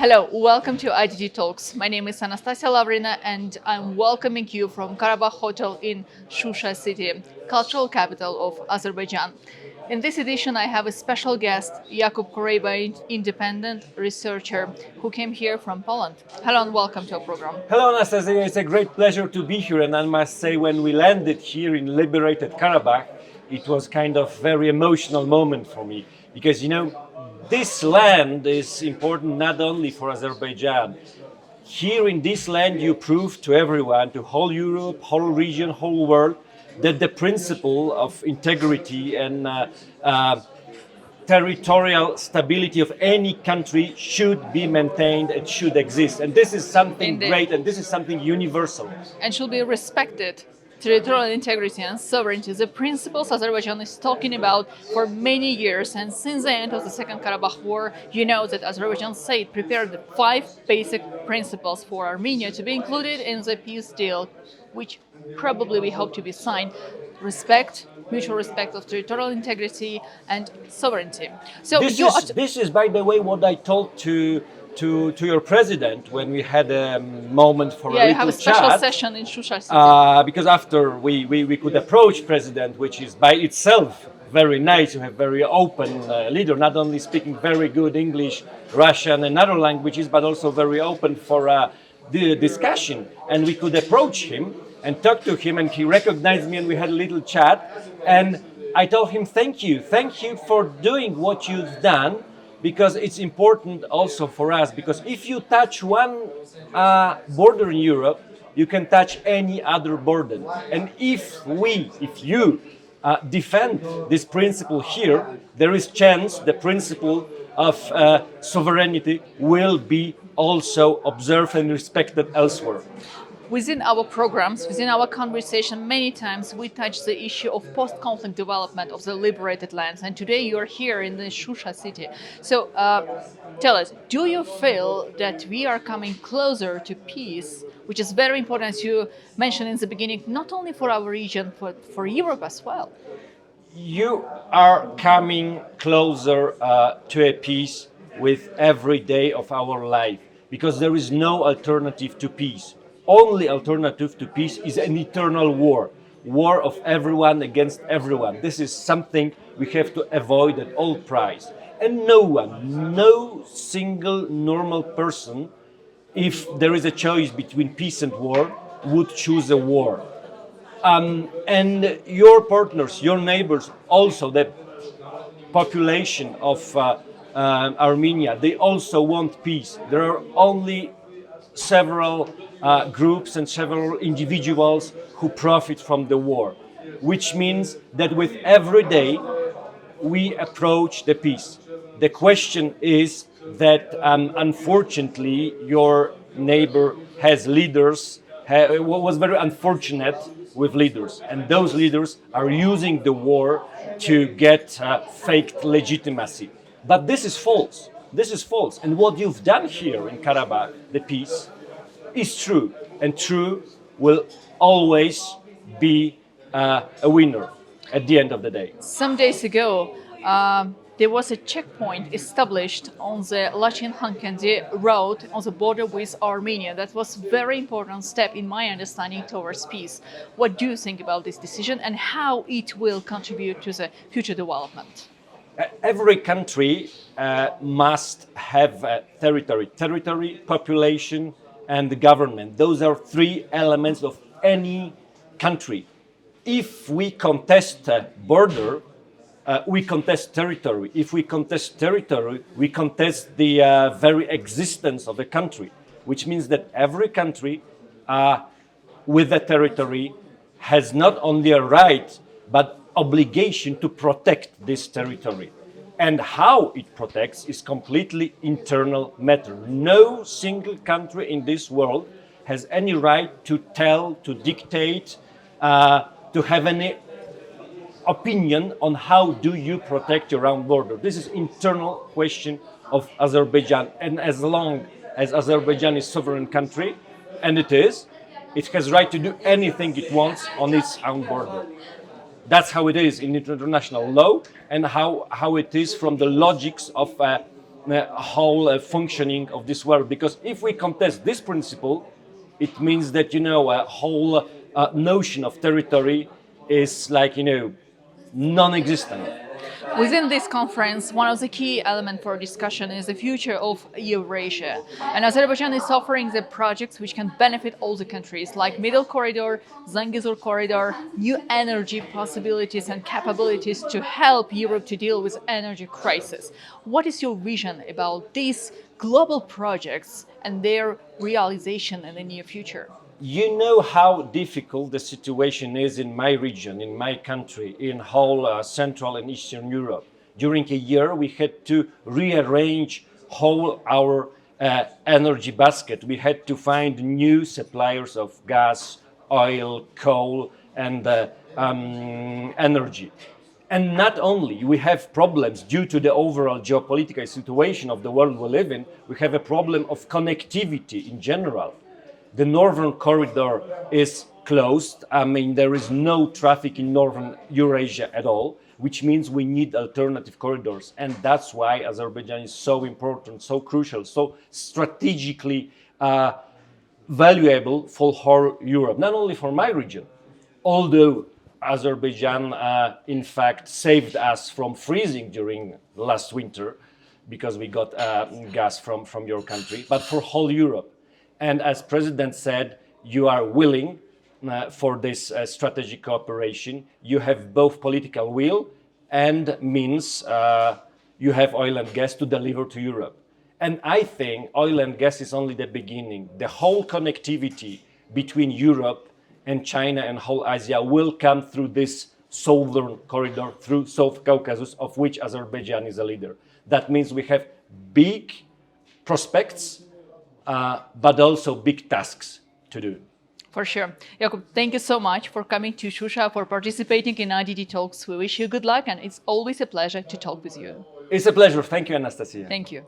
Hello, welcome to IDG Talks. My name is Anastasia Lavrina and I'm welcoming you from Karabakh Hotel in Shusha city, cultural capital of Azerbaijan. In this edition, I have a special guest, Jakub Korejba, independent researcher who came here from Poland. Hello and welcome to our program. Hello, Anastasia. It's a great pleasure to be here. And I must say, when we landed here in liberated Karabakh, it was kind of very emotional moment for me because, this land is important not only for Azerbaijan. Here in this land, you prove to everyone, to whole Europe, whole region, whole world, that the principle of integrity and territorial stability of any country should be maintained and should exist. And this is something Indeed. great, and this is something universal. And should be respected. Territorial integrity and sovereignty, the principles Azerbaijan is talking about for many years. And since the end of the Second Karabakh War, you know that Azerbaijan said prepared the 5 basic principles for Armenia to be included in the peace deal, which probably we hope to be signed. Respect, mutual respect of territorial integrity and sovereignty. So this is, by the way, what I told to your president when we had a moment for a little chat. Yeah, you have a special session in Shusha city. Because after we could approach president, which is by itself very nice. You have very open leader, not only speaking very good English, Russian and other languages, but also very open for the discussion. And we could approach him and talk to him, and he recognized me and we had a little chat. And I told him, thank you for doing what you've done, because it's important also for us, because if you touch one border in Europe, you can touch any other border. And if you defend this principle here, there is chance the principle of sovereignty will be also observed and respected elsewhere. Within our programs, within our conversation, many times we touch the issue of post-conflict development of the liberated lands. And today you are here in the Shusha city. So tell us, do you feel that we are coming closer to peace, which is very important, as you mentioned in the beginning, not only for our region, but for Europe as well? You are coming closer to a peace with every day of our life, because there is no alternative to peace. Only alternative to peace is an eternal war of everyone against everyone. This is something we have to avoid at all price. And no single normal person, if there is a choice between peace and war, would choose a war. And your partners, your neighbors, also the population of Armenia, they also want peace. There are only several groups and several individuals who profit from the war, which means that with every day we approach the peace. The question is that unfortunately your neighbor has leaders, was very unfortunate with leaders, and those leaders are using the war to get faked legitimacy. But this is false. This is false. And what you've done here in Karabakh, the peace, is true. And true will always be a winner at the end of the day. Some days ago, there was a checkpoint established on the Lachin-Khankendi road on the border with Armenia. That was a very important step, in my understanding, towards peace. What do you think about this decision and how it will contribute to the future development? Every country must have territory, population, and the government. Those are 3 elements of any country. If we contest a border, we contest territory. If we contest territory, we contest the very existence of a country, which means that every country with a territory has not only a right, but obligation to protect this territory. And how it protects is completely internal matter. No single country in this world has any right to tell, to dictate, to have any opinion on how do you protect your own border. This is internal question of Azerbaijan. And as long as Azerbaijan is a sovereign country, and it has right to do anything it wants on its own border. That's how it is in international law, and how it is from the logics of whole functioning of this world. Because if we contest this principle, it means that a whole notion of territory is like non-existent. Within this conference, one of the key elements for discussion is the future of Eurasia. And Azerbaijan is offering the projects which can benefit all the countries, like Middle Corridor, Zangezur Corridor, new energy possibilities and capabilities to help Europe to deal with energy crisis. What is your vision about these global projects and their realization in the near future? You know how difficult the situation is in my region, in my country, in whole Central and Eastern Europe. During a year, we had to rearrange whole our energy basket. We had to find new suppliers of gas, oil, coal, and energy. And not only we have problems due to the overall geopolitical situation of the world we live in, we have a problem of connectivity in general. The northern corridor is closed. I mean, there is no traffic in northern Eurasia at all, which means we need alternative corridors. And that's why Azerbaijan is so important, so crucial, so strategically valuable for whole Europe, not only for my region. Although Azerbaijan, in fact, saved us from freezing during last winter because we got gas from your country, but for whole Europe. And as President said, you are willing for this strategic cooperation. You have both political will and means. You have oil and gas to deliver to Europe. And I think oil and gas is only the beginning. The whole connectivity between Europe and China and whole Asia will come through this southern corridor, through South Caucasus, of which Azerbaijan is a leader. That means we have big prospects, but also big tasks to do. For sure. Jakub, thank you so much for coming to Shusha, for participating in IDD Talks. We wish you good luck, and it's always a pleasure to talk with you. It's a pleasure. Thank you, Anastasia. Thank you.